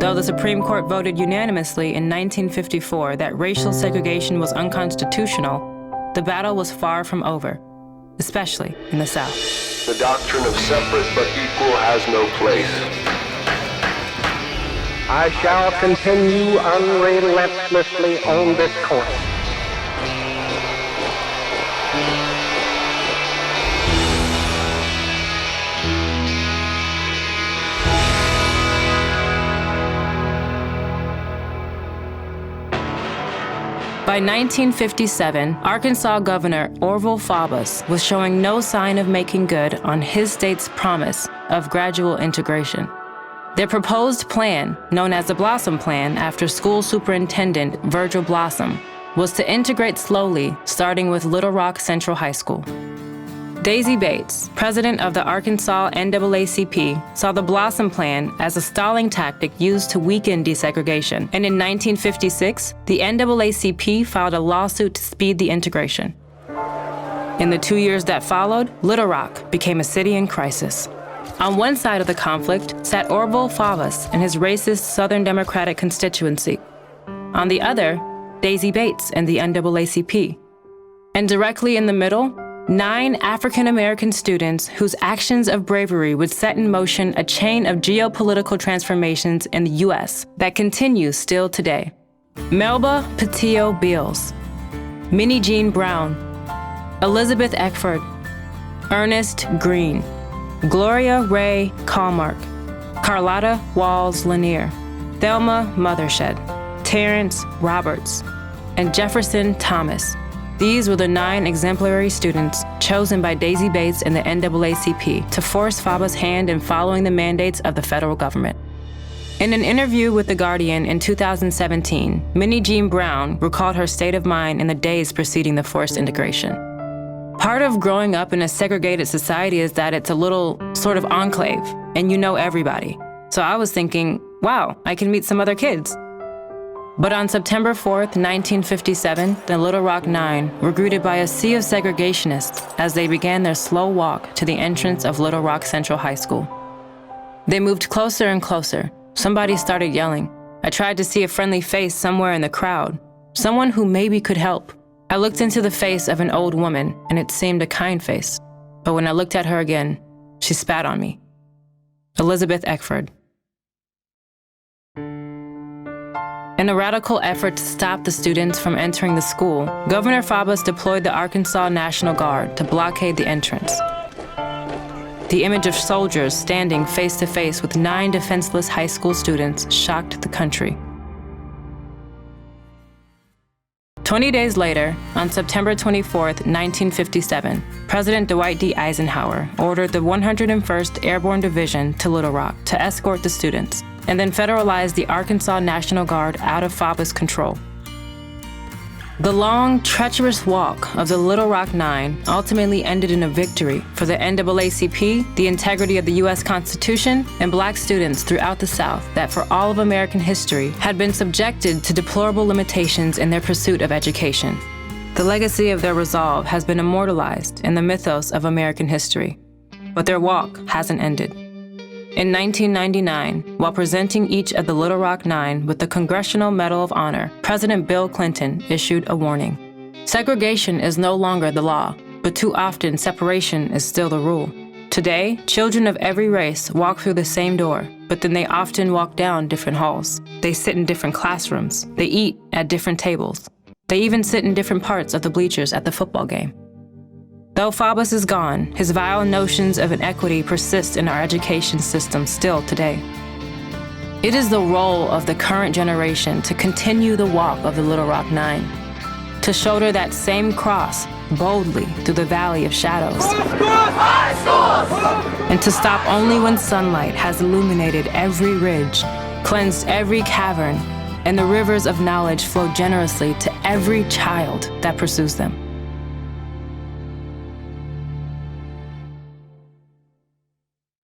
Though the Supreme Court voted unanimously in 1954 that racial segregation was unconstitutional, the battle was far from over, especially in the South. The doctrine of separate but equal has no place. I shall continue unrelentlessly on this course. By 1957, Arkansas Governor Orville Faubus was showing no sign of making good on his state's promise of gradual integration. Their proposed plan, known as the Blossom Plan after school superintendent Virgil Blossom, was to integrate slowly, starting with Little Rock Central High School. Daisy Bates, president of the Arkansas NAACP, saw the Blossom Plan as a stalling tactic used to weaken desegregation, and in 1956, the NAACP filed a lawsuit to speed the integration. In the 2 years that followed, Little Rock became a city in crisis. On one side of the conflict sat Orville Faubus and his racist Southern Democratic constituency. On the other, Daisy Bates and the NAACP. And directly in the middle, 9 African-American students whose actions of bravery would set in motion a chain of geopolitical transformations in the U.S. that continues still today. Melba Patillo Beals, Minnie Jean Brown, Elizabeth Eckford, Ernest Green, Gloria Ray Kallmark, Carlotta Walls Lanier, Thelma Mothershed, Terrence Roberts, and Jefferson Thomas. These were the 9 exemplary students chosen by Daisy Bates and the NAACP to force Faubus' hand in following the mandates of the federal government. In an interview with The Guardian in 2017, Minnie Jean Brown recalled her state of mind in the days preceding the forced integration. Part of growing up in a segregated society is that it's a little sort of enclave, and you know everybody. So I was thinking, wow, I can meet some other kids. But on September 4th, 1957, the Little Rock Nine were greeted by a sea of segregationists as they began their slow walk to the entrance of Little Rock Central High School. They moved closer and closer. Somebody started yelling. I tried to see a friendly face somewhere in the crowd, someone who maybe could help. I looked into the face of an old woman, and it seemed a kind face. But when I looked at her again, she spat on me. Elizabeth Eckford. In a radical effort to stop the students from entering the school, Governor Faubus deployed the Arkansas National Guard to blockade the entrance. The image of soldiers standing face to face with 9 defenseless high school students shocked the country. 20 days later, on September 24, 1957, President Dwight D. Eisenhower ordered the 101st Airborne Division to Little Rock to escort the students, and then federalized the Arkansas National Guard out of Faubus' control. The long, treacherous walk of the Little Rock Nine ultimately ended in a victory for the NAACP, the integrity of the U.S. Constitution, and Black students throughout the South that for all of American history had been subjected to deplorable limitations in their pursuit of education. The legacy of their resolve has been immortalized in the mythos of American history, but their walk hasn't ended. In 1999, while presenting each of the Little Rock Nine with the Congressional Medal of Honor, President Bill Clinton issued a warning. Segregation is no longer the law, but too often separation is still the rule. Today, children of every race walk through the same door, but then they often walk down different halls. They sit in different classrooms. They eat at different tables. They even sit in different parts of the bleachers at the football game. Though Faubus is gone, his vile notions of inequity persist in our education system still today. It is the role of the current generation to continue the walk of the Little Rock Nine, to shoulder that same cross boldly through the valley of shadows, and to stop only when sunlight has illuminated every ridge, cleansed every cavern, and the rivers of knowledge flow generously to every child that pursues them.